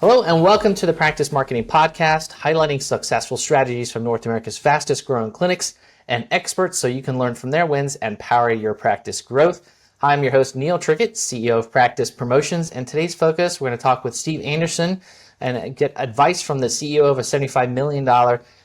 Hello and welcome to the Practice Marketing Podcast, highlighting successful strategies from North America's fastest growing clinics and experts so you can learn from their wins and power your practice growth. Hi, I'm your host, Neil Trickett, CEO of Practice Promotions, and today's focus, we're going to talk with Steve Anderson and get advice from the CEO of a $75 million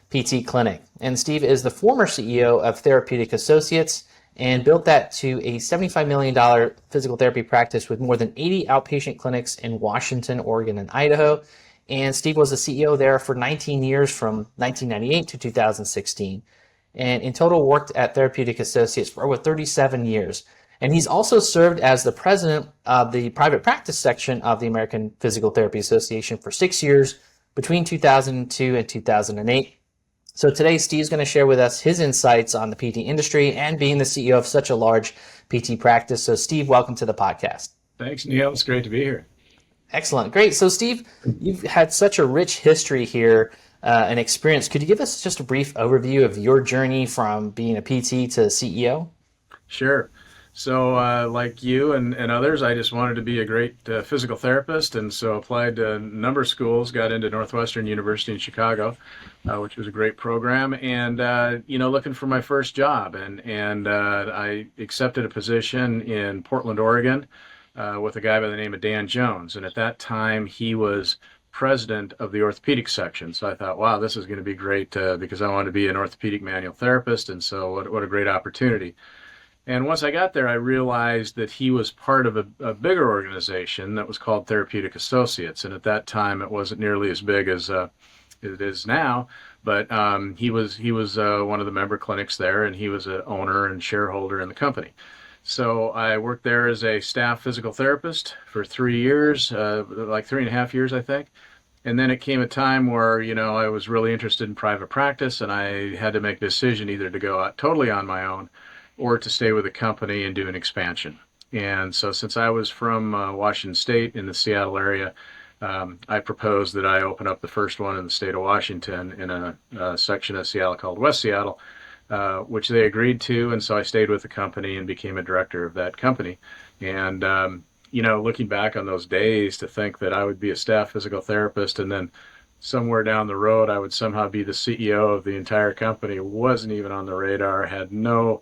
PT clinic. And Steve is the former CEO of Therapeutic Associates and built that to a $75 million physical therapy practice with more than 80 outpatient clinics in Washington, Oregon, and Idaho. And Steve was the CEO there for 19 years from 1998 to 2016. And in total worked at Therapeutic Associates for over 37 years. And he's also served as the president of the private practice section of the American Physical Therapy Association for 6 years between 2002 and 2008. So today, Steve's going to share with us his insights on the PT industry and being the CEO of such a large PT practice. So Steve, welcome to the podcast. Thanks, Neil. It's great to be here. Excellent. Great. So Steve, you've had such a rich history here and experience. Could you give us just a brief overview of your journey from being a PT to CEO? Sure. So like you and others, I just wanted to be a great physical therapist, and so applied to a number of schools, got into Northwestern University in Chicago, which was a great program, and looking for my first job, and I accepted a position in Portland, Oregon, with a guy by the name of Dan Jones, and at that time he was president of the orthopedic section. So I thought, wow, this is going to be great because I wanted to be an orthopedic manual therapist, and so what a great opportunity. And once I got there, I realized that he was part of a bigger organization that was called Therapeutic Associates. And at that time, it wasn't nearly as big as it is now. But he was one of the member clinics there, and he was an owner and shareholder in the company. So I worked there as a staff physical therapist for 3 years, like 3.5 years, I think. And then it came a time where, I was really interested in private practice, and I had to make a decision either to go out totally on my own or to stay with the company and do an expansion. And so since I was from Washington State in the Seattle area, I proposed that I open up the first one in the state of Washington in a section of Seattle called West Seattle, which they agreed to. And so I stayed with the company and became a director of that company. And, looking back on those days, to think that I would be a staff physical therapist and then somewhere down the road I would somehow be the CEO of the entire company wasn't even on the radar, had no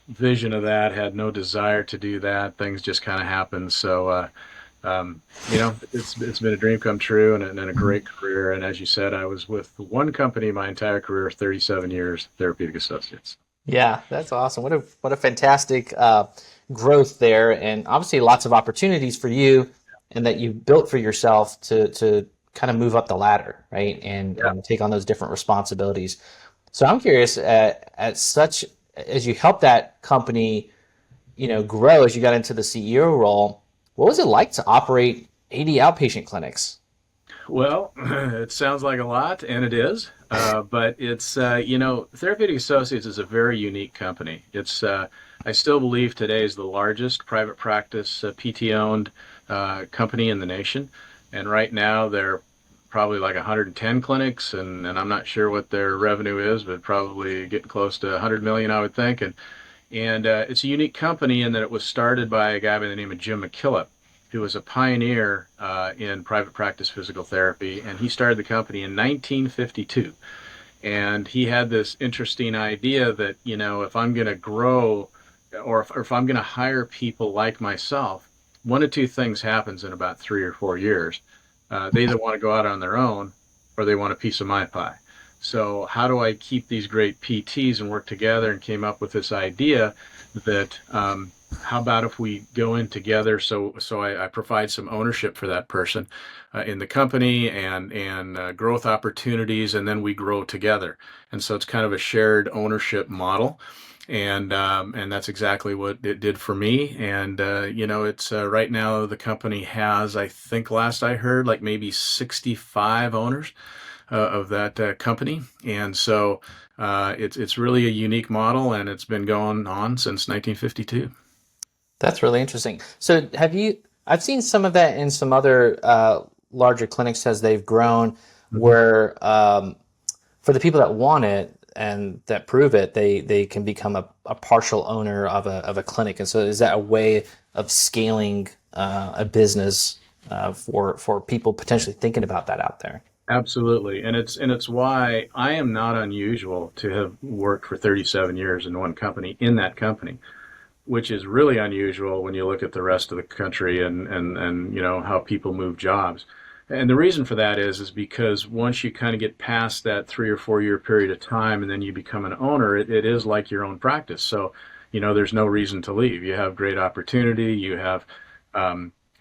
vision of that, had no desire to do that. Things just kind of happened. So, it's been a dream come true and a great career. And as you said, I was with one company my entire career, 37 years, Therapeutic Associates. Yeah, that's awesome. What a fantastic growth there, and obviously lots of opportunities for you, and that you built for yourself to kind of move up the ladder, right, and take on those different responsibilities. So I'm curious, as you helped that company, grow as you got into the CEO role, what was it like to operate 80 outpatient clinics? Well, it sounds like a lot, and it is, but it's, Therapeutic Associates is a very unique company. It's, I still believe today is the largest private practice PT-owned company in the nation, and right now they're probably like 110 clinics, and I'm not sure what their revenue is, but probably getting close to 100 million, I would think. And it's a unique company in that it was started by a guy by the name of Jim McKillop, who was a pioneer in private practice physical therapy, and he started the company in 1952. And he had this interesting idea that, if I'm going to grow or if I'm going to hire people like myself, one of two things happens in about 3 or 4 years. They either want to go out on their own or they want a piece of my pie. So how do I keep these great PTs and work together, and came up with this idea that how about if we go in together, so I provide some ownership for that person in the company and growth opportunities, and then we grow together. And so it's kind of a shared ownership model. And that's exactly what it did for me. And, it's right now the company has, I think last I heard, like maybe 65 owners of that company. And so it's really a unique model, and it's been going on since 1952. That's really interesting. So I've seen some of that in some other larger clinics as they've grown, where for the people that want it, and that prove it, they can become a partial owner of a clinic. And so is that a way of scaling a business for people potentially thinking about that out there. Absolutely. And it's why I am not unusual to have worked for 37 years in one company, in that company, which is really unusual when you look at the rest of the country and how people move jobs. And the reason for that is because once you kind of get past that 3 or 4 year period of time and then you become an owner, it is like your own practice. So, there's no reason to leave. You have great opportunity. You have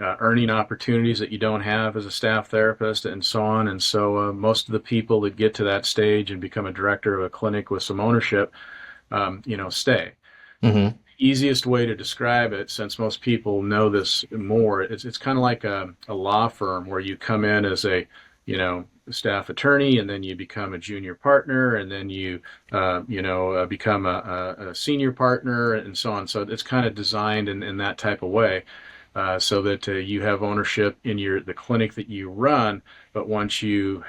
earning opportunities that you don't have as a staff therapist and so on. And so most of the people that get to that stage and become a director of a clinic with some ownership, stay. Mm-hmm. Easiest way to describe it, since most people know this more, it's kind of like a law firm where you come in as a staff attorney, and then you become a junior partner, and then you become a senior partner, and so on. So it's kind of designed in that type of way, so that you have ownership in the clinic that you run. But once you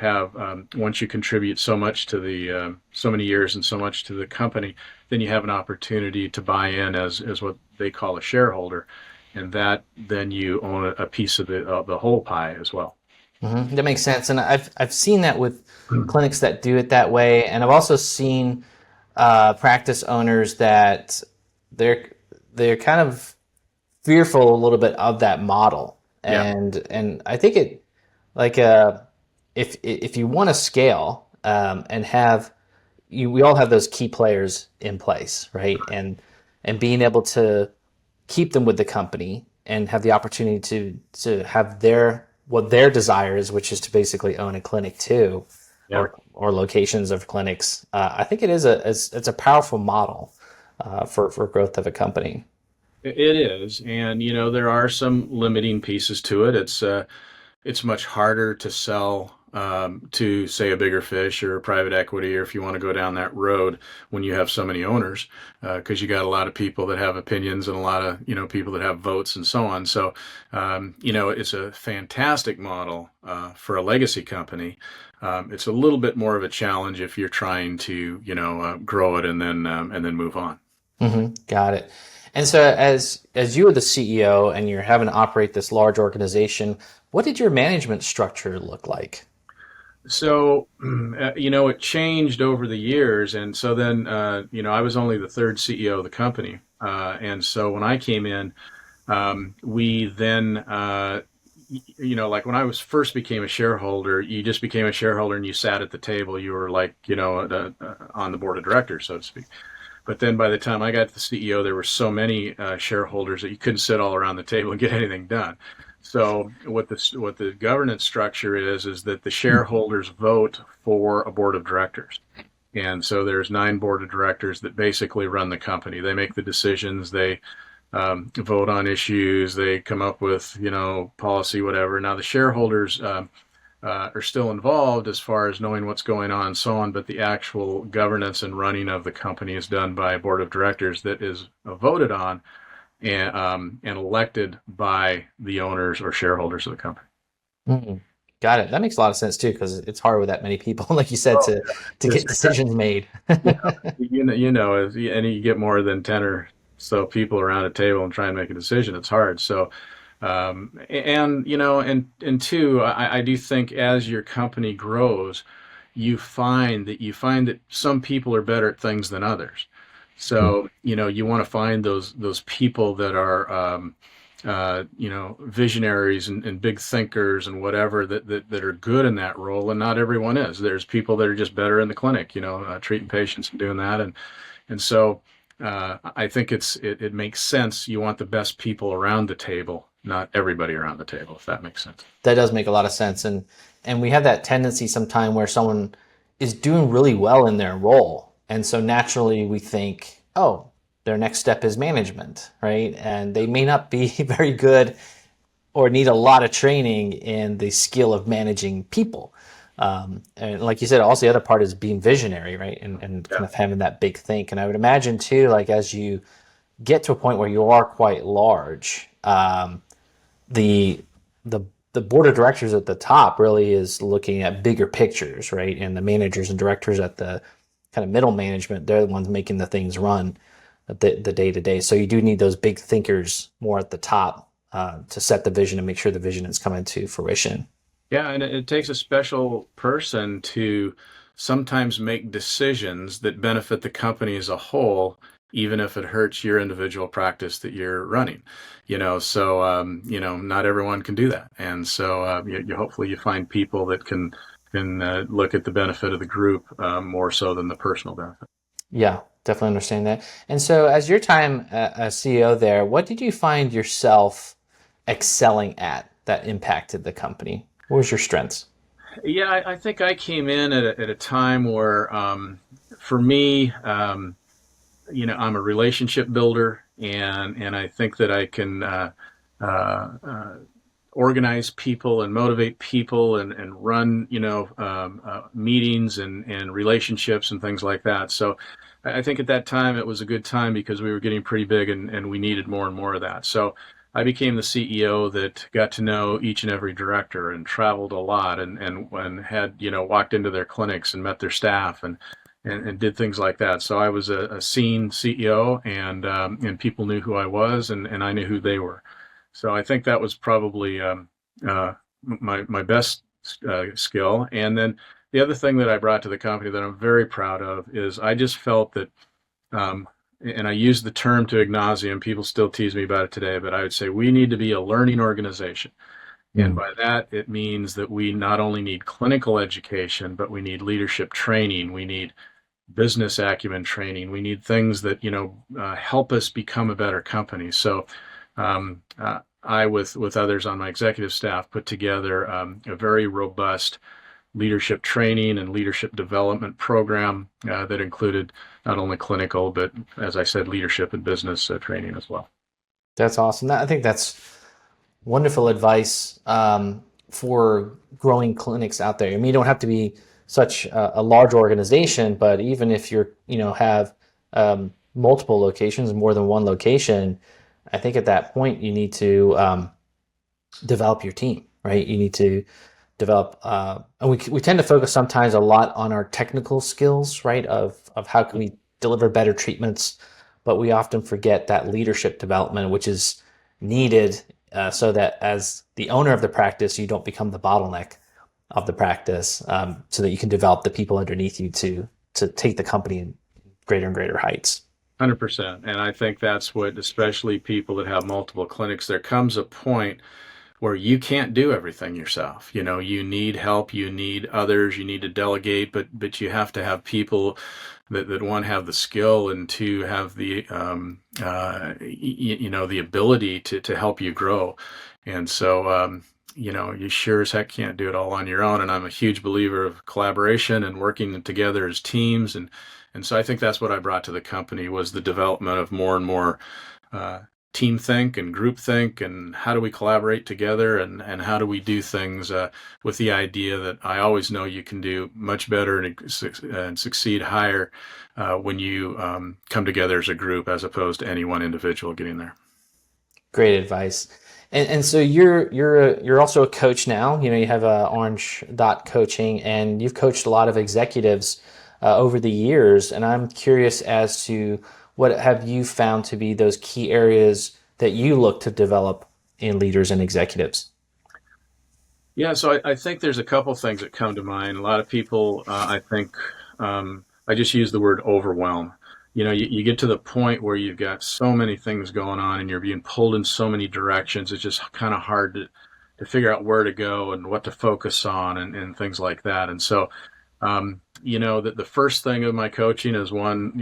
contribute so much to the so many years and so much to the company, then you have an opportunity to buy in as what they call a shareholder, and that then you own a piece of the whole pie as well. Mm-hmm. That makes sense, and I've seen that with clinics that do it that way, and I've also seen practice owners that they're kind of fearful a little bit of that model, Yeah, and I think it like if you want to scale and have we all have those key players in place, right? And being able to keep them with the company and have the opportunity to have what their desire is, which is to basically own a clinic too, yeah. or locations of clinics. I think it's a powerful model for growth of a company. It is, and there are some limiting pieces to it. It's much harder to sell to, say, a bigger fish or a private equity, or if you want to go down that road when you have so many owners, because you got a lot of people that have opinions and a lot of people that have votes and so on. So it's a fantastic model for a legacy company. It's a little bit more of a challenge if you're trying to grow it and then move on. Mm-hmm. Got it. And so as you were the CEO and you're having to operate this large organization, what did your management structure look like? So, it changed over the years. And so then, I was only the third CEO of the company. And so when I came in, we then, like when I was first became a shareholder, you just became a shareholder and you sat at the table. You were like, on the board of directors, so to speak. But then by the time I got to the CEO, there were so many shareholders that you couldn't sit all around the table and get anything done. So what the governance structure is that the shareholders vote for a board of directors. And so there's 9 board of directors that basically run the company. They make the decisions. They vote on issues. They come up with, policy, whatever. Now the shareholders are still involved as far as knowing what's going on and so on, but the actual governance and running of the company is done by a board of directors that is voted on and elected by the owners or shareholders of the company. Mm-hmm. Got it. That makes a lot of sense too, because it's hard with that many people, like you said, Oh, to yeah. get decisions made. And you get more than 10 or so people around a table and try and make a decision, it's hard. So, and two, I do think as your company grows, you find that some people are better at things than others. So, you want to find those people that are, visionaries and big thinkers and whatever that are good in that role. And not everyone is. There's people that are just better in the clinic, treating patients and doing that. And so I think it makes sense. You want the best people around the table, not everybody around the table, if that makes sense. That does make a lot of sense. And we have that tendency sometime where someone is doing really well in their role. And so naturally we think, oh, their next step is management, right? And they may not be very good or need a lot of training in the skill of managing people. And like you said, also the other part is being visionary, right? And kind of having that big think. And I would imagine too, like as you get to a point where you are quite large, the board of directors at the top really is looking at bigger pictures, right? And the managers and directors at the kind of middle management, they're the ones making the things run the day to day. So you do need those big thinkers more at the top to set the vision and make sure the vision is coming to fruition. Yeah, and it takes a special person to sometimes make decisions that benefit the company as a whole, even if it hurts your individual practice that you're running. So not everyone can do that, and so you hopefully you find people that can look at the benefit of the group more so than the personal benefit. Yeah, definitely understand that. And so, as your time as CEO there, what did you find yourself excelling at that impacted the company? What was your strengths? Yeah, I think I came in at a time where, for me, I'm a relationship builder, and I think that I can organize people and motivate people and run, meetings and relationships and things like that. So I think at that time it was a good time because we were getting pretty big and we needed more and more of that. So I became the CEO that got to know each and every director and traveled a lot and had, walked into their clinics and met their staff and did things like that. So I was a seen CEO and people knew who I was and I knew who they were. So I think that was probably my best skill. And then the other thing that I brought to the company that I'm very proud of is I just felt that, and I use the term to ad nauseum, people still tease me about it today, but I would say we need to be a learning organization. And by that, it means that we not only need clinical education, but we need leadership training. We need business acumen training. We need things that, help us become a better company. So I, with others on my executive staff, put together a very robust leadership training and leadership development program that included not only clinical, but as I said, leadership and business training as well. That's awesome. I think that's wonderful advice for growing clinics out there. I mean, you don't have to be such a large organization, but even if you're, have multiple locations, more than one location, I think at that point you need to develop your team, right? You need to develop, and we tend to focus sometimes a lot on our technical skills, right? Of how can we deliver better treatments, but we often forget that leadership development, which is needed so that as the owner of the practice, you don't become the bottleneck of the practice, so that you can develop the people underneath you to take the company in greater and greater heights. 100%. And I think that's what, especially people that have multiple clinics, there comes a point where you can't do everything yourself. You need help, you need others, you need to delegate, but you have to have people that one, have the skill, and two, have the the ability to help you grow. And so you sure as heck can't do it all on your own. And I'm a huge believer of collaboration and working together as teams. And so I think that's what I brought to the company, was the development of more and more team think and group think, and how do we collaborate together, and how do we do things with the idea that I always know you can do much better and succeed higher when you come together as a group as opposed to any one individual getting there. Great advice. And so you're also a coach now. You have Orange Dot Coaching, and you've coached a lot of executives over the years. And I'm curious as to what have you found to be those key areas that you look to develop in leaders and executives? Yeah, so I think there's a couple things that come to mind. A lot of people, I think, I just use the word overwhelm. You get to the point where you've got so many things going on and you're being pulled in so many directions. It's just kind of hard to figure out where to go and what to focus on and things like that. And so, the first thing of my coaching is one,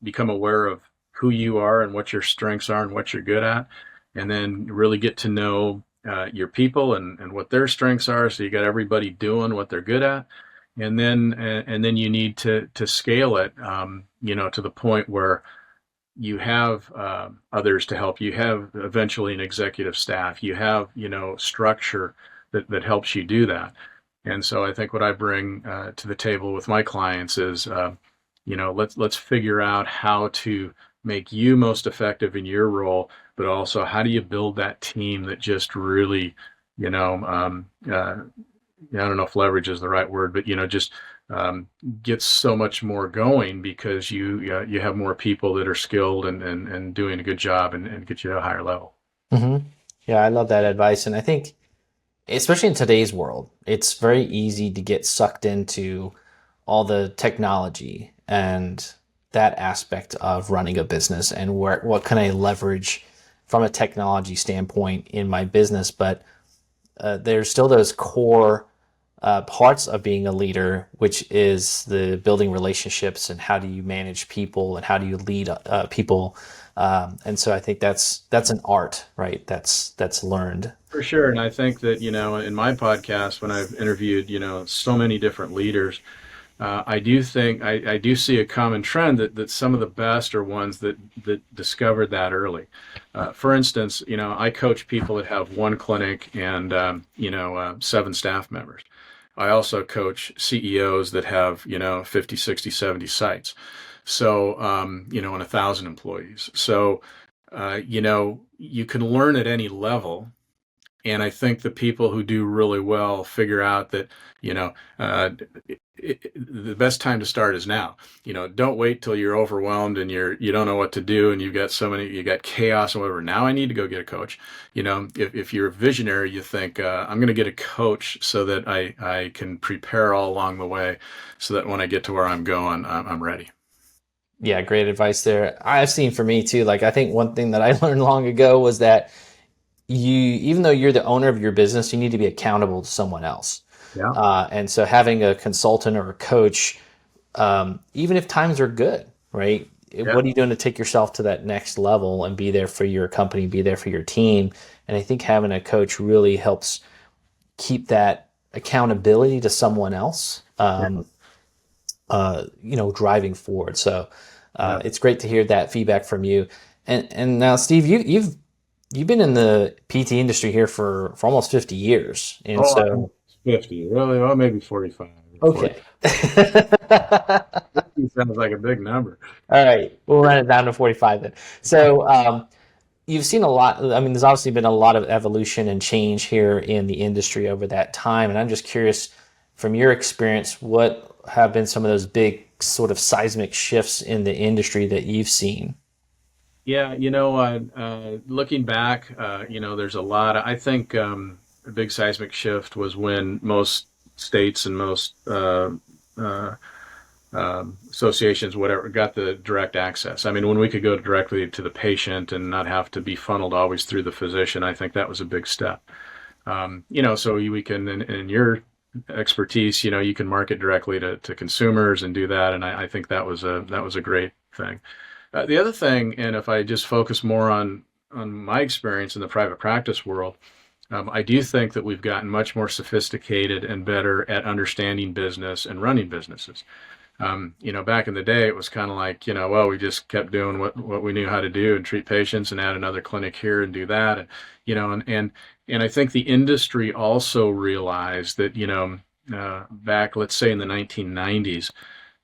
become aware of who you are and what your strengths are and what you're good at, and then really get to know your people and what their strengths are. So you got everybody doing what they're good at, and then you need to scale it, to the point where you have others to help. You have eventually an executive staff. You have structure that helps you do that. And so I think what I bring to the table with my clients is, let's figure out how to make you most effective in your role, but also how do you build that team that just really, I don't know if leverage is the right word, but just gets so much more going because you have more people that are skilled and doing a good job and get you to a higher level. Mm-hmm. Yeah, I love that advice. And I think, especially in today's world, it's very easy to get sucked into all the technology and that aspect of running a business and what can I leverage from a technology standpoint in my business. But there's still those core parts of being a leader, which is the building relationships and how do you manage people and how do you lead people. And so I think that's an art, right? That's learned. For sure. And I think that, in my podcast, when I've interviewed, so many different leaders, I do think I do see a common trend that some of the best are ones that discovered that early. For instance, I coach people that have one clinic and 7 staff members. I also coach CEOs that have 50, 60, 70 sites. So and 1,000 employees. So you can learn at any level. And I think the people who do really well figure out that, the best time to start is now. Don't wait till you're overwhelmed and you don't know what to do and you got chaos and whatever. Now I need to go get a coach. If you're a visionary, you think, I'm going to get a coach so that I can prepare all along the way so that when I get to where I'm going, I'm ready. Yeah, great advice there. I've seen for me too, like I think one thing that I learned long ago was that even though you're the owner of your business, you need to be accountable to someone else. Yeah. And so having a consultant or a coach, even if times are good, right? Yeah. What are you doing to take yourself to that next level and be there for your company, be there for your team? And I think having a coach really helps keep that accountability to someone else, driving forward. So Yeah. it's great to hear that feedback from you. And now, Steve, you've been in the PT industry here for almost 50 years. And Oh, so, 50, really? Oh, maybe 45 or 40. okay. 50 sounds like a big number. All right. We'll run it down to 45 then. So, you've seen a lot. I mean, there's obviously been a lot of evolution and change here in the industry over that time. And I'm just curious, from your experience, what have been some of those big sort of seismic shifts in the industry that you've seen? Yeah, looking back, there's a lot. I think a big seismic shift was when most states and most uh, associations, whatever, got the direct access. I mean, when we could go directly to the patient and not have to be funneled always through the physician, I think that was a big step. So we can, in your expertise, you can market directly to consumers and do that. And I think that was a great thing. The other thing, and if I just focus more on my experience in the private practice world, I do think that we've gotten much more sophisticated and better at understanding business and running businesses. Back in the day, it was kind of like, well, we just kept doing what we knew how to do and treat patients and add another clinic here and do that. And, and I think the industry also realized that, back, let's say in the 1990s,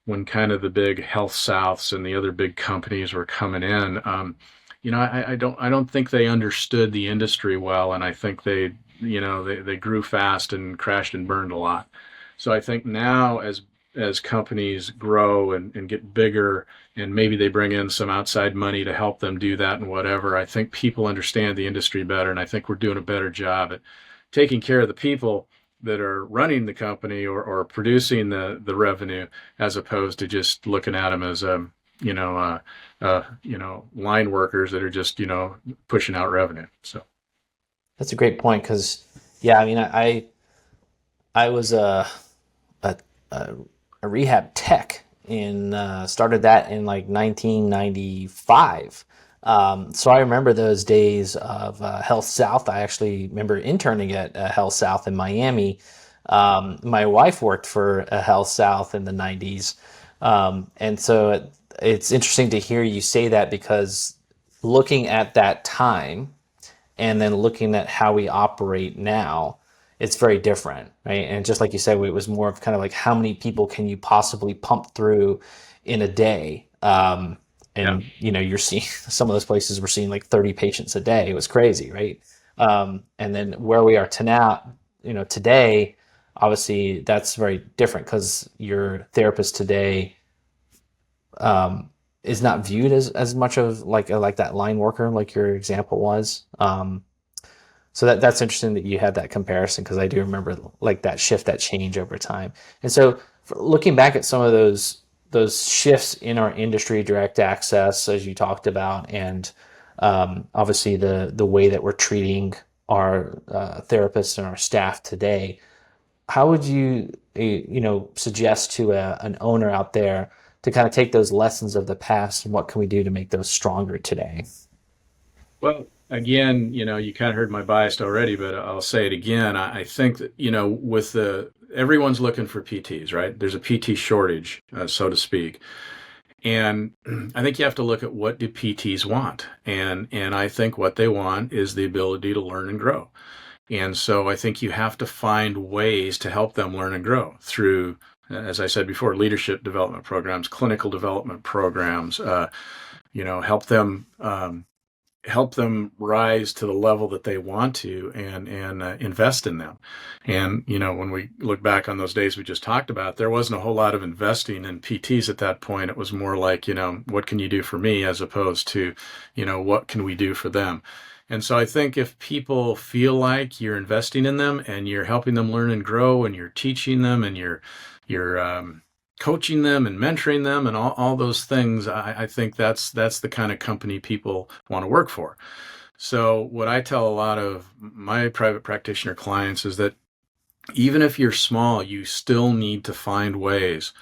when kind of the big health souths and the other big companies were coming in, I don't think they understood the industry well, and I think they grew fast and crashed and burned a lot. So I think now as companies grow and get bigger, and maybe they bring in some outside money to help them do that and whatever, I think people understand the industry better, and I think we're doing a better job at taking care of the people that are running the company or producing the revenue, as opposed to just looking at them as line workers that are just pushing out revenue. So That's a great point because, yeah, I mean, I was a, a, a rehab tech in started that in like 1995. So I remember those days of Health South. I actually remember interning at Health South in Miami. My wife worked for Health South in the 90s. And so it's interesting to hear you say that because looking at that time and then looking at how we operate now, it's very different, right? And just like you said, it was more of kind of like how many people can you possibly pump through in a day? yeah, And you're seeing some of those places we're seeing like 30 patients a day. It was crazy, right? And then where we are to now, today, obviously that's very different because your therapist today is not viewed as much of like that line worker, like your example was. So that's interesting that you had that comparison, because I do remember like that shift, that change over time. And so looking back at some of those shifts in our industry, direct access, as you talked about, and obviously the way that we're treating our therapists and our staff today, how would you suggest to an owner out there to kind of take those lessons of the past, and what can we do to make those stronger today? Well, again, you kind of heard my bias already, but I'll say it again. I think that, with everyone's looking for PTs, right? There's a PT shortage, so to speak. And I think you have to look at, what do PTs want? And I think what they want is the ability to learn and grow. And so I think you have to find ways to help them learn and grow through, as I said before, leadership development programs, clinical development programs, help them rise to the level that they want to, and invest in them. And, when we look back on those days we just talked about, there wasn't a whole lot of investing in PTs at that point. It was more like, what can you do for me, as opposed to, what can we do for them? And so I think if people feel like you're investing in them and you're helping them learn and grow, and you're teaching them, and you're coaching them and mentoring them and all those things, I think that's the kind of company people want to work for. So what I tell a lot of my private practitioner clients is that even if you're small, you still need to find ways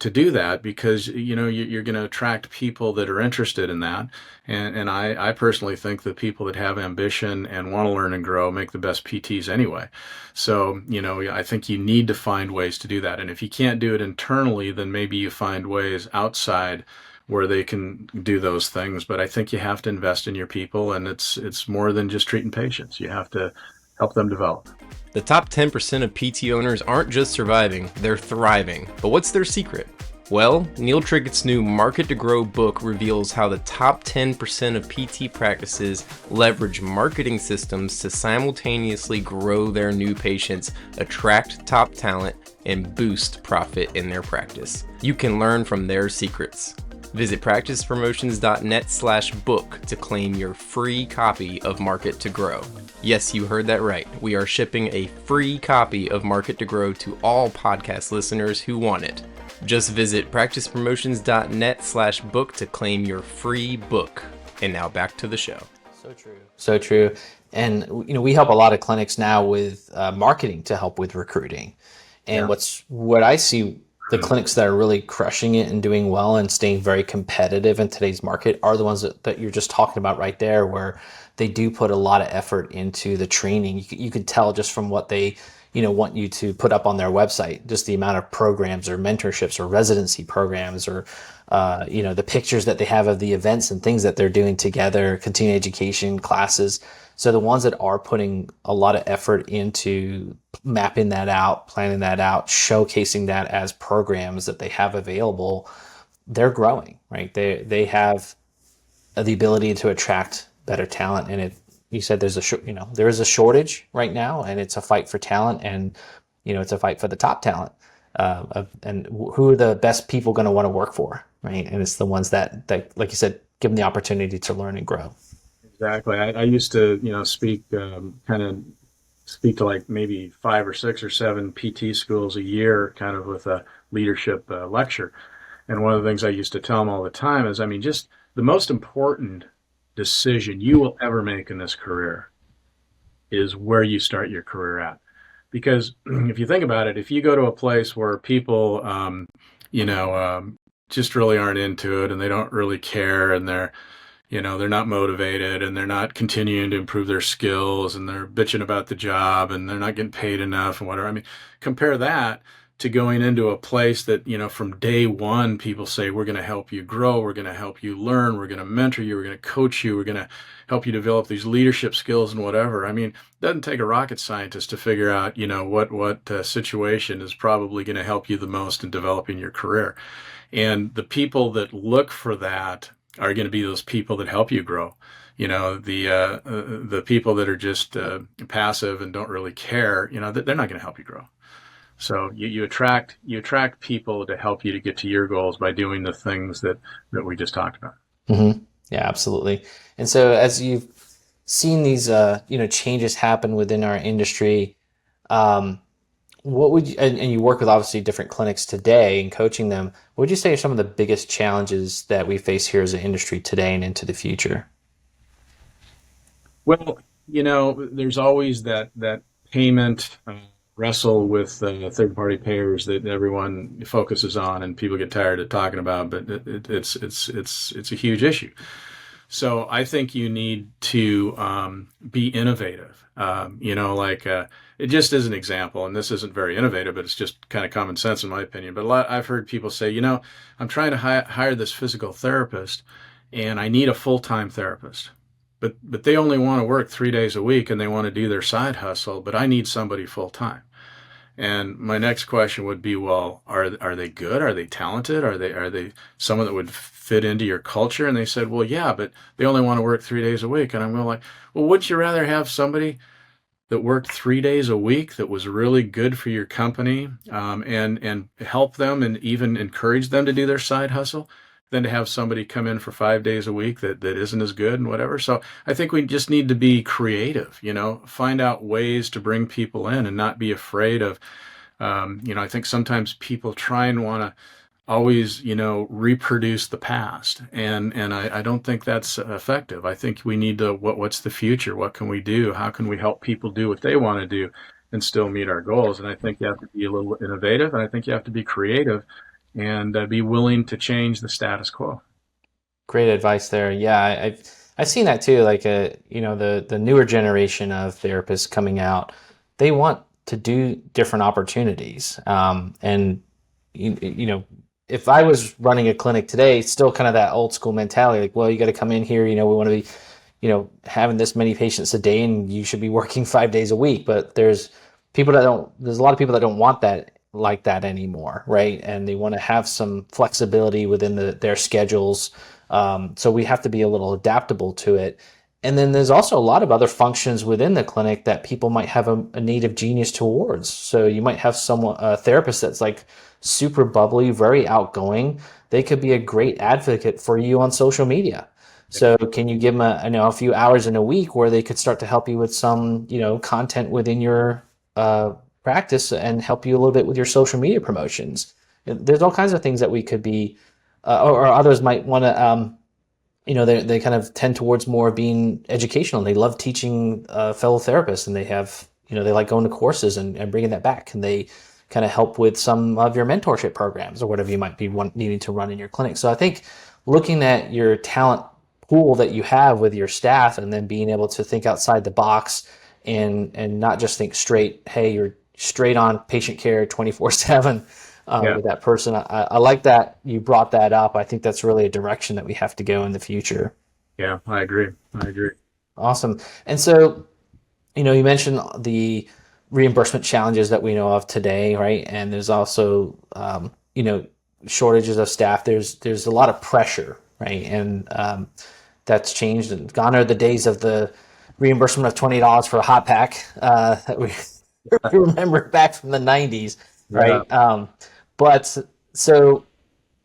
to do that, because you're going to attract people that are interested in that. And I personally think that people that have ambition and want to learn and grow make the best PTs anyway. So I think you need to find ways to do that. And if you can't do it internally, then maybe you find ways outside where they can do those things. But I think you have to invest in your people, and it's more than just treating patients. You have to help them develop. The top 10% of PT owners aren't just surviving, they're thriving. But what's their secret? Well, Neil Trickett's new Market to Grow book reveals how the top 10% of PT practices leverage marketing systems to simultaneously grow their new patients, attract top talent, and boost profit in their practice. You can learn from their secrets. Visit practicepromotions.net/book to claim your free copy of Market to Grow. Yes, you heard that right. We are shipping a free copy of Market to Grow to all podcast listeners who want it. Just visit practicepromotions.net/book to claim your free book. And now back to the show. So true. So true. And we help a lot of clinics now with marketing to help with recruiting. And what I see, the clinics that are really crushing it and doing well and staying very competitive in today's market are the ones that you're just talking about right there, where they do put a lot of effort into the training. You could tell just from what they want you to put up on their website, just the amount of programs or mentorships or residency programs, or the pictures that they have of the events and things that they're doing together, continuing education classes. So the ones that are putting a lot of effort into mapping that out, planning that out, showcasing that as programs that they have available, they're growing, right? They have the ability to attract better talent. And you said there is a shortage right now, and it's a fight for talent, and it's a fight for the top talent. And who are the best people going to want to work for, right? And it's the ones that, like you said, give them the opportunity to learn and grow. Exactly. I used to, speak to like maybe 5 or 6 or 7 PT schools a year, kind of with a leadership lecture. And one of the things I used to tell them all the time is, just the most important decision you will ever make in this career is where you start your career at. Because if you think about it, if you go to a place where people, just really aren't into it, and they don't really care, and they're not motivated, and they're not continuing to improve their skills, and they're bitching about the job, and they're not getting paid enough and whatever. Compare that to going into a place that, from day one, people say, we're going to help you grow, we're going to help you learn, we're going to mentor you, we're going to coach you, we're going to help you develop these leadership skills and whatever. It doesn't take a rocket scientist to figure out, what situation is probably going to help you the most in developing your career. And the people that look for that are going to be those people that help you grow. The people that are just passive and don't really care, they're not going to help you grow. So you attract people to help you to get to your goals by doing the things that we just talked about. Mm-hmm. Yeah, absolutely. And so as you've seen these changes happen within our industry, um, what would you, and you work with obviously different clinics today and coaching them, what would you say are some of the biggest challenges that we face here as an industry today and into the future? Well, there's always that payment wrestle with third-party payers that everyone focuses on, and people get tired of talking about. But it's a huge issue. So I think you need to be innovative. It just is an example, and this isn't very innovative, but it's just kind of common sense in my opinion. But I've heard people say, I'm trying to hire this physical therapist, and I need a full-time therapist. But they only want to work 3 days a week, and they want to do their side hustle, but I need somebody full-time. And my next question would be, well, are they good? Are they talented? Are they someone that would fit into your culture? And they said, well, yeah, but they only want to work 3 days a week. And I'm going like, well, wouldn't you rather have somebody that worked 3 days a week that was really good for your company, and help them and even encourage them to do their side hustle, than to have somebody come in for 5 days a week that isn't as good and whatever? So I think we just need to be creative, find out ways to bring people in and not be afraid of, I think sometimes people try and want to always, reproduce the past. And I don't think that's effective. I think we need to, what's the future? What can we do? How can we help people do what they want to do and still meet our goals? And I think you have to be a little innovative, and I think you have to be creative, and be willing to change the status quo. Great advice there. Yeah, I've seen that too. Like the newer generation of therapists coming out, they want to do different opportunities. And if I was running a clinic today, still kind of that old school mentality, like, well, you got to come in here. We want to be, having this many patients a day, and you should be working 5 days a week. But there's a lot of people that don't want that like that anymore, right? And they want to have some flexibility within their schedules. So we have to be a little adaptable to it. And then there's also a lot of other functions within the clinic that people might have a native genius towards. So you might have a therapist that's like super bubbly, very outgoing. They could be a great advocate for you on social media. So can you give them a few hours in a week where they could start to help you with some, content within your practice and help you a little bit with your social media promotions? There's all kinds of things that we could be, or others might want to, they kind of tend towards more being educational. They love teaching fellow therapists, and they have, they like going to courses and bringing that back. And they kind of help with some of your mentorship programs or whatever you might be needing to run in your clinic. So I think looking at your talent pool that you have with your staff, and then being able to think outside the box and not just think straight, hey, you're straight on patient care 24/7 with that person. I like that you brought that up. I think that's really a direction that we have to go in the future. Yeah, I agree. Awesome. And so, you mentioned the reimbursement challenges that we know of today, right? And there's also, shortages of staff. There's a lot of pressure, right? And that's changed, and gone are the days of the reimbursement of $20 for a hot pack that we remember back from the 90s, right? Yeah. But so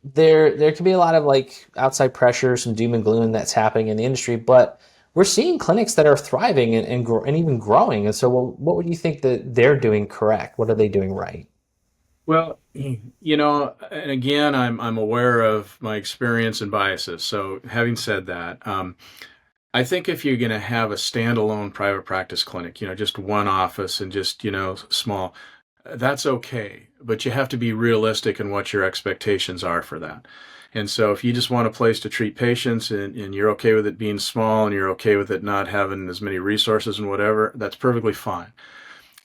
there can be a lot of like outside pressures and doom and gloom that's happening in the industry, but we're seeing clinics that are thriving and even growing. And so, what would you think that they're doing correct? What are they doing right? Well, and again, I'm aware of my experience and biases. So having said that, I think if you're going to have a standalone private practice clinic, just one office and just, small, that's okay. But you have to be realistic in what your expectations are for that. And so if you just want a place to treat patients, and you're okay with it being small, and you're okay with it not having as many resources and whatever, that's perfectly fine.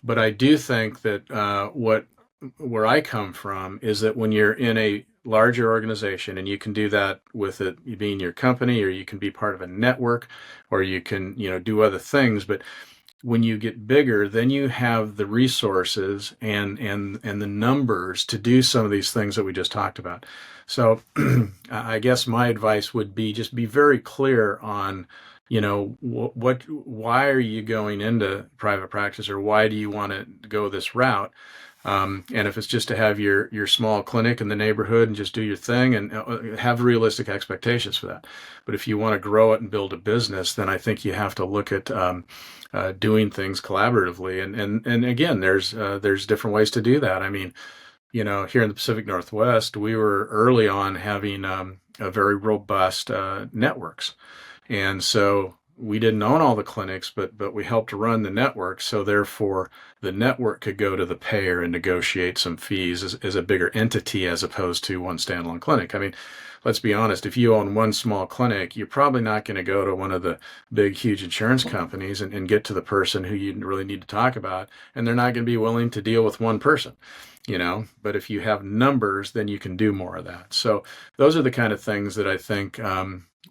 But I do think that where I come from is that when you're in a larger organization, and you can do that with it being your company, or you can be part of a network, or you can, do other things. But when you get bigger, then you have the resources and the numbers to do some of these things that we just talked about. So I guess my advice would be just be very clear on why are you going into private practice, or why do you want to go this route? And if it's just to have your small clinic in the neighborhood and just do your thing, and have realistic expectations for that. But if you want to grow it and build a business, then I think you have to look at doing things collaboratively. And again, there's different ways to do that. I mean, here in the Pacific Northwest, we were early on having a very robust networks. And so we didn't own all the clinics, but we helped run the network. So therefore, the network could go to the payer and negotiate some fees as a bigger entity as opposed to one standalone clinic. I mean, let's be honest, if you own one small clinic, you're probably not going to go to one of the big, huge insurance companies and get to the person who you really need to talk about. And they're not going to be willing to deal with one person. But if you have numbers, then you can do more of that. So those are the kind of things that I think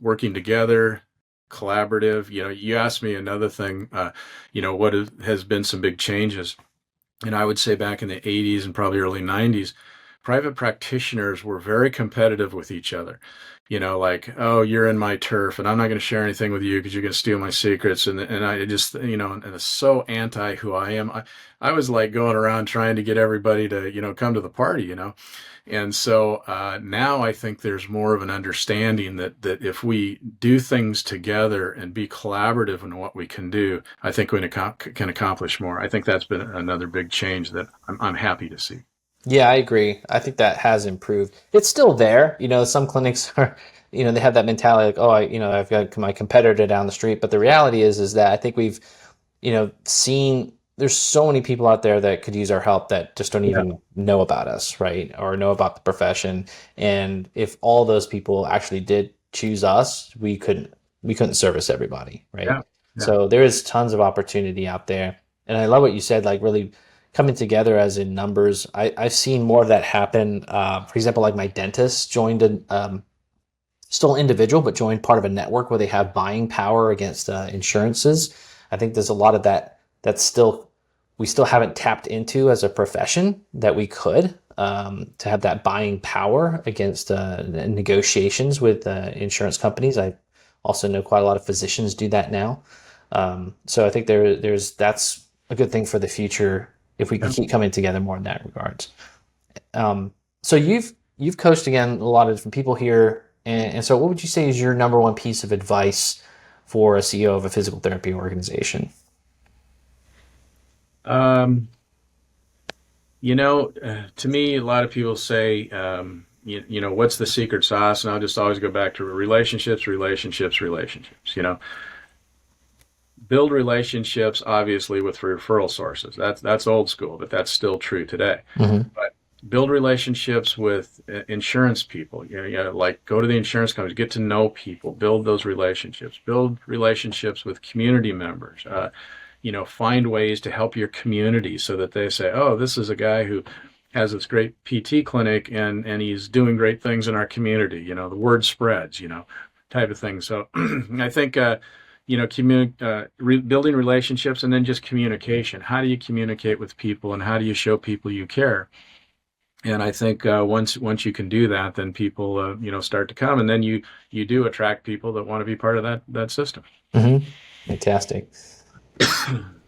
working together, collaborative. You asked me another thing, what has been some big changes. And I would say back in the 80s and probably early 90s, private practitioners were very competitive with each other. Like, oh, you're in my turf and I'm not going to share anything with you because you're going to steal my secrets. And I just, and it's so anti who I am. I was like going around trying to get everybody to, come to the party. And so now I think there's more of an understanding that if we do things together and be collaborative in what we can do, I think we can accomplish more. I think that's been another big change that I'm happy to see. Yeah, I agree. I think that has improved. It's still there. Some clinics are, they have that mentality like, oh, I've got my competitor down the street. But the reality is that I think we've, seen there's so many people out there that could use our help that just don't even know about us, right? Or know about the profession. And if all those people actually did choose us, we couldn't service everybody, right? Yeah. Yeah. So there is tons of opportunity out there. And I love what you said, like really coming together as in numbers. I've seen more of that happen. For example, like my dentist joined still individual, but joined part of a network where they have buying power against insurances. I think there's a lot of that we still haven't tapped into as a profession that we could, to have that buying power against negotiations with insurance companies. I also know quite a lot of physicians do that now. So I think that's a good thing for the future if we can keep coming together more in that regards. So you've coached again a lot of different people here, and so what would you say is your number one piece of advice for a CEO of a physical therapy organization? To me, a lot of people say, what's the secret sauce? And I'll just always go back to relationships. Build relationships, obviously, with referral sources. That's old school, but that's still true today. Mm-hmm. But build relationships with insurance people. Like go to the insurance companies, get to know people, build those relationships. Build relationships with community members. Find ways to help your community so that they say, oh, this is a guy who has this great PT clinic and he's doing great things in our community. The word spreads, type of thing. So I think, building relationships, and then just communication. How do you communicate with people, and how do you show people you care? And I think once you can do that, then people start to come, and then you do attract people that want to be part of that system. Mm-hmm. Fantastic.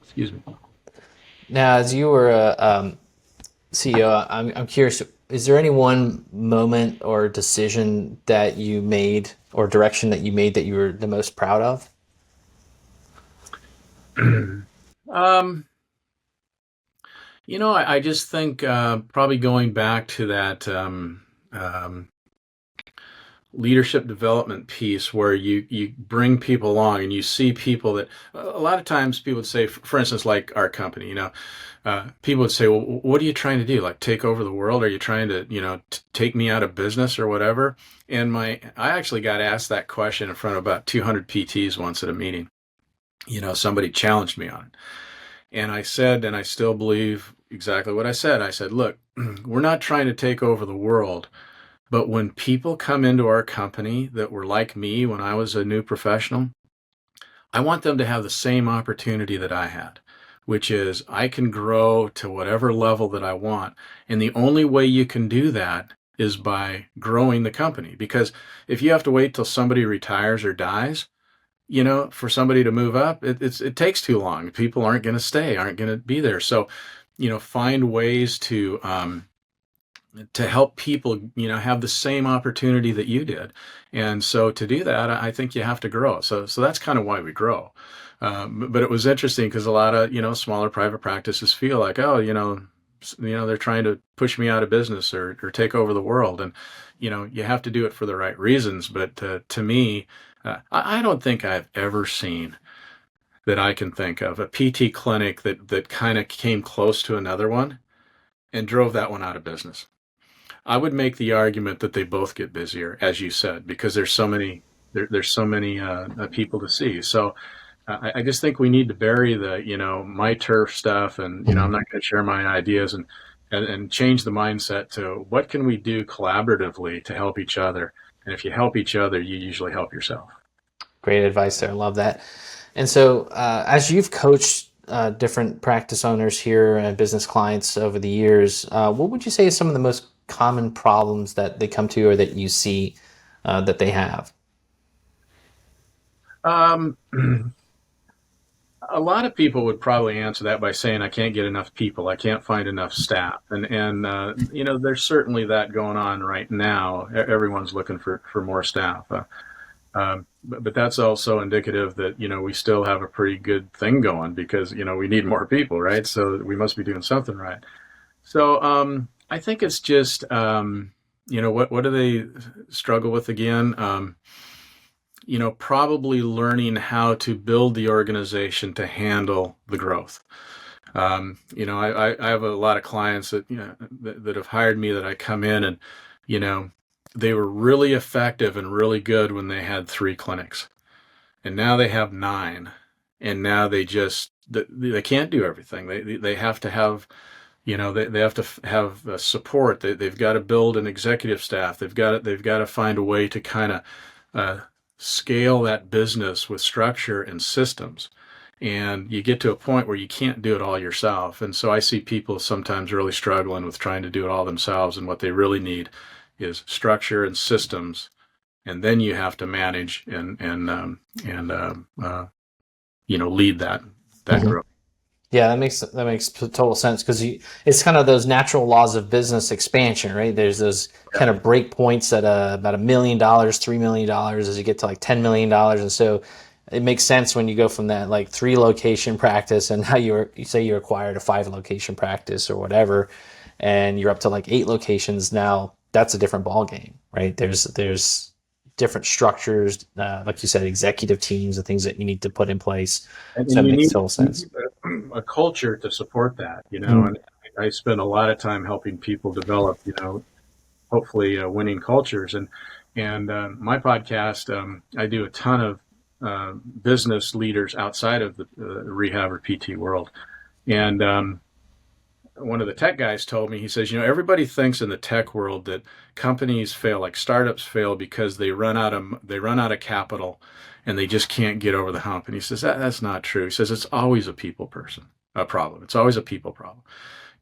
Excuse me. Now, as you were a CEO, I'm curious, is there any one moment or decision that you made or direction that you made that you were the most proud of? I just think probably going back to that leadership development piece where you bring people along and you see people that a lot of times people would say, for instance, like our company, people would say, well, what are you trying to do? Like take over the world? Are you trying to, take me out of business or whatever? And I actually got asked that question in front of about 200 PTs once at a meeting. Somebody challenged me on it. And I said, and I still believe exactly what I said. I said, look, we're not trying to take over the world, but when people come into our company that were like me when I was a new professional, I want them to have the same opportunity that I had, which is I can grow to whatever level that I want. And the only way you can do that is by growing the company. Because if you have to wait till somebody retires or dies, for somebody to move up, it takes too long. People aren't going to stay, aren't going to be there. So, find ways to help people, have the same opportunity that you did. And so to do that, I think you have to grow. So that's kind of why we grow. But it was interesting because a lot of, smaller private practices feel like, oh, they're trying to push me out of business or take over the world. And, you have to do it for the right reasons. But to me, I don't think I've ever seen that I can think of a PT clinic that kind of came close to another one and drove that one out of business. I would make the argument that they both get busier, as you said, because there's so many people to see. So I just think we need to bury the my turf stuff, and I'm not going to share my ideas, and change the mindset to what can we do collaboratively to help each other. And if you help each other, you usually help yourself. Great advice there. I love that. And so as you've coached different practice owners here and business clients over the years, what would you say is some of the most common problems that they come to or that you see that they have? A lot of people would probably answer that by saying, I can't get enough people. I can't find enough staff. And there's certainly that going on right now. Everyone's looking for more staff. But that's also indicative that, we still have a pretty good thing going because, we need more people, right? So we must be doing something right. So I think it's just, what do they struggle with again? Probably learning how to build the organization to handle the growth. I have a lot of clients that, that have hired me that I come in and, they were really effective and really good when they had 3 clinics, and now they have 9, and now they can't do everything. They have to have, they have to have support. They've got to build an executive staff. They've got to find a way to kind of scale that business with structure and systems. And you get to a point where you can't do it all yourself. And so I see people sometimes really struggling with trying to do it all themselves. And what they really need is structure and systems. And then you have to manage and lead that growth. Yeah, that makes total sense because it's kind of those natural laws of business expansion, right? There's those kind of break points at about $1 million, $3 million as you get to like $10 million, and so it makes sense when you go from that like 3 location practice and how you say you acquired a 5 location practice or whatever, and you're up to like 8 locations now. That's a different ball game, right? There's different structures, like you said, executive teams, and things that you need to put in place. And so that you makes need total sense. a culture to support that, Mm-hmm. and I spend a lot of time helping people develop, hopefully winning cultures. And my podcast, I do a ton of business leaders outside of the rehab or PT world. And one of the tech guys told me, he says, everybody thinks in the tech world that companies fail, like startups fail because they run out of capital and they just can't get over the hump. And he says, that's not true. He says, it's always a problem. It's always a people problem.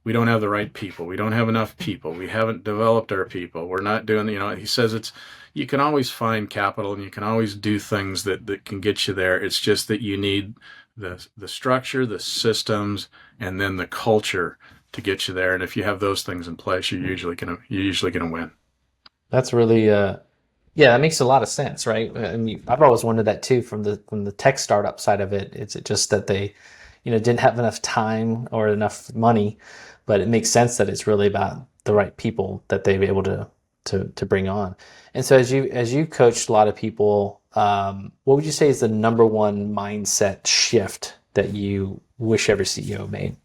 We don't have the right people. We don't have enough people. We haven't developed our people. We're not doing, he says you can always find capital and you can always do things that can get you there. It's just that you need the structure, the systems, and then the culture to get you there. And if you have those things in place, you're usually gonna win. That's really yeah, that makes a lot of sense, right? I mean, I've always wondered that too from the tech startup side of it. It's just that they, didn't have enough time or enough money, but it makes sense that it's really about the right people that they've been able to bring on. And so as you coached a lot of people, what would you say is the number one mindset shift that you wish every CEO made?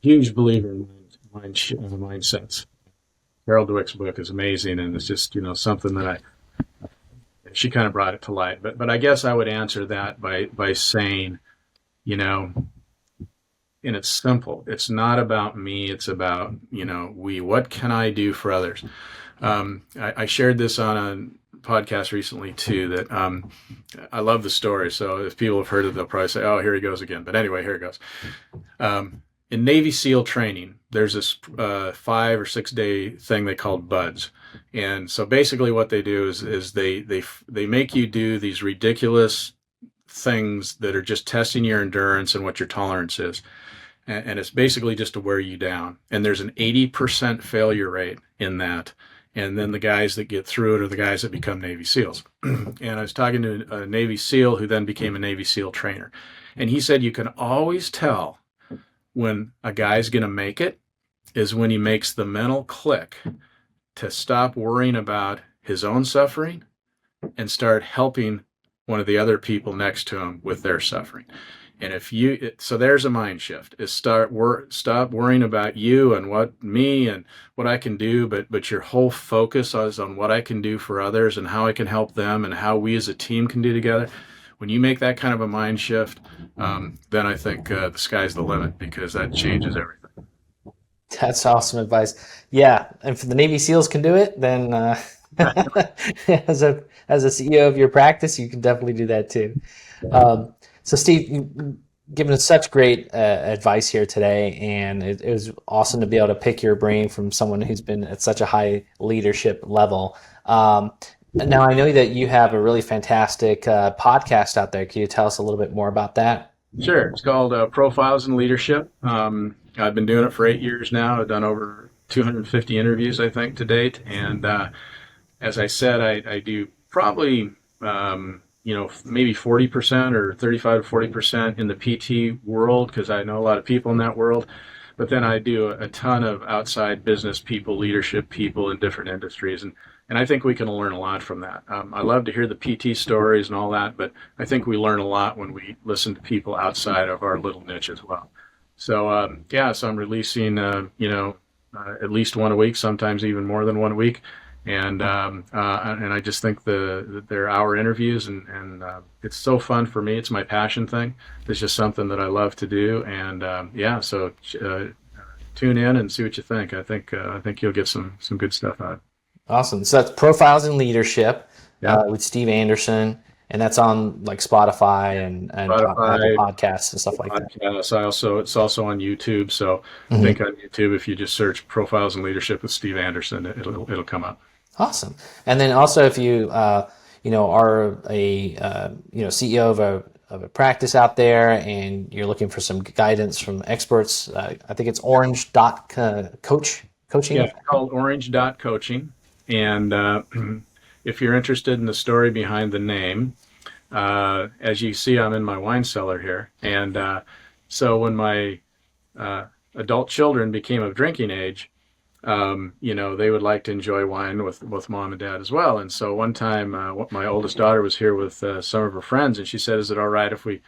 Huge believer in mindsets. Carol Dweck's book is amazing, and it's just something that she kind of brought it to light. But I guess I would answer that by saying, and it's simple. It's not about me. It's about we. What can I do for others? I shared this on a podcast recently too. That I love the story. So if people have heard it, they'll probably say, "Oh, here he goes again." But anyway, here it goes. in Navy SEAL training, there's this 5 or 6 day thing they call BUDS. And so basically what they do is they make you do these ridiculous things that are just testing your endurance and what your tolerance is. And it's basically just to wear you down. And there's an 80% failure rate in that. And then the guys that get through it are the guys that become Navy SEALs. And I was talking to a Navy SEAL who then became a Navy SEAL trainer. And he said you can always tell when a guy's going to make it is when he makes the mental click to stop worrying about his own suffering and start helping one of the other people next to him with their suffering. And so there's a mind shift, is stop worrying about you and what I can do, but your whole focus is on what I can do for others and how I can help them and how we as a team can do together. When you make that kind of a mind shift, then I think the sky's the limit, because that changes everything. That's awesome advice. Yeah, and if the Navy SEALs can do it, then as a CEO of your practice, you can definitely do that too. So Steve, you've given us such great advice here today, and it was awesome to be able to pick your brain from someone who's been at such a high leadership level. Now, I know that you have a really fantastic podcast out there. Can you tell us a little bit more about that? Sure. It's called Profiles in Leadership. I've been doing it for 8 years now. I've done over 250 interviews, I think, to date. And as I said, I do probably, maybe 40% or 35 to 40% in the PT world, because I know a lot of people in that world. But then I do a ton of outside business people, leadership people in different industries. And I think we can learn a lot from that. I love to hear the PT stories and all that, but I think we learn a lot when we listen to people outside of our little niche as well. So, so I'm releasing, at least one a week, sometimes even more than 1 week. And I just think they're hour interviews, and it's so fun for me. It's my passion thing. It's just something that I love to do. And so tune in and see what you think. I think you'll get some good stuff out of it. Awesome. So that's Profiles in Leadership with Steve Anderson, and that's on like Spotify and Apple Podcasts and stuff like that. It's also on YouTube. So I think on YouTube, if you just search Profiles in Leadership with Steve Anderson, it'll come up. Awesome. And then also, if you are a CEO of a practice out there and you're looking for some guidance from experts, I think it's orange.coaching. Yeah, it's called orange.coaching. And if you're interested in the story behind the name, as you see, I'm in my wine cellar here. And so when my adult children became of drinking age, they would like to enjoy wine with mom and dad as well. And so one time, my oldest daughter was here with some of her friends, and she said, "Is it all right if we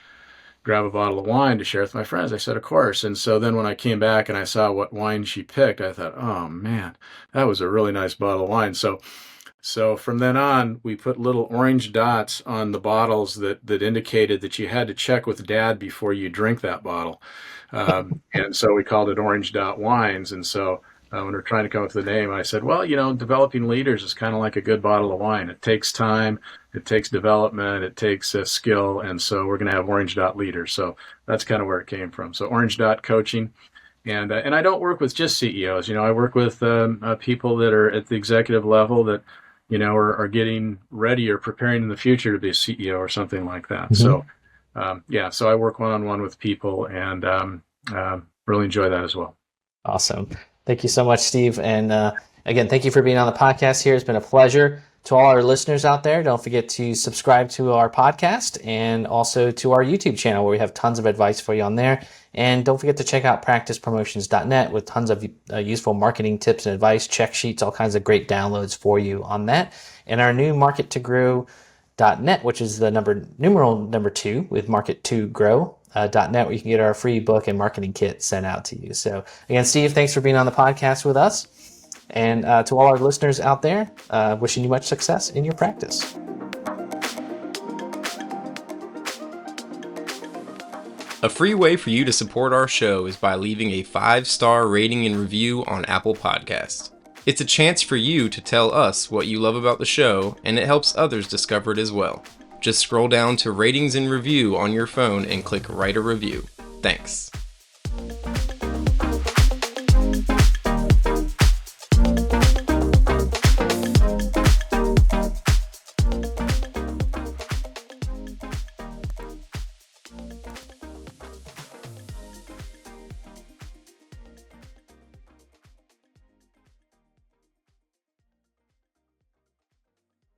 grab a bottle of wine to share with my friends?" I said, "Of course." And so then when I came back and I saw what wine she picked, I thought, "Oh man, that was a really nice bottle of wine." So from then on, we put little orange dots on the bottles that indicated that you had to check with dad before you drink that bottle. And so we called it Orange Dot Wines. And so when we're trying to come up with the name, I said, well, developing leaders is kind of like a good bottle of wine. It takes time, it takes development, it takes skill. And so we're going to have Orange Dot Leaders. So that's kind of where it came from. So Orange Dot Coaching. And I don't work with just CEOs. I work with people that are at the executive level that, are getting ready or preparing in the future to be a CEO or something like that. Mm-hmm. So I work one-on-one with people, and really enjoy that as well. Awesome. Thank you so much, Steve. And again, thank you for being on the podcast here. It's been a pleasure. To all our listeners out there, don't forget to subscribe to our podcast and also to our YouTube channel, where we have tons of advice for you on there. And don't forget to check out practicepromotions.net with tons of useful marketing tips and advice, check sheets, all kinds of great downloads for you on that. And our new market2grow.net, which is the numeral number 2 with market2grow.net, where you can get our free book and marketing kit sent out to you. So again, Steve, thanks for being on the podcast with us. And to all our listeners out there, wishing you much success in your practice. A free way for you to support our show is by leaving a 5-star rating and review on Apple Podcasts. It's a chance for you to tell us what you love about the show, and it helps others discover it as well. Just scroll down to ratings and review on your phone and click write a review. Thanks.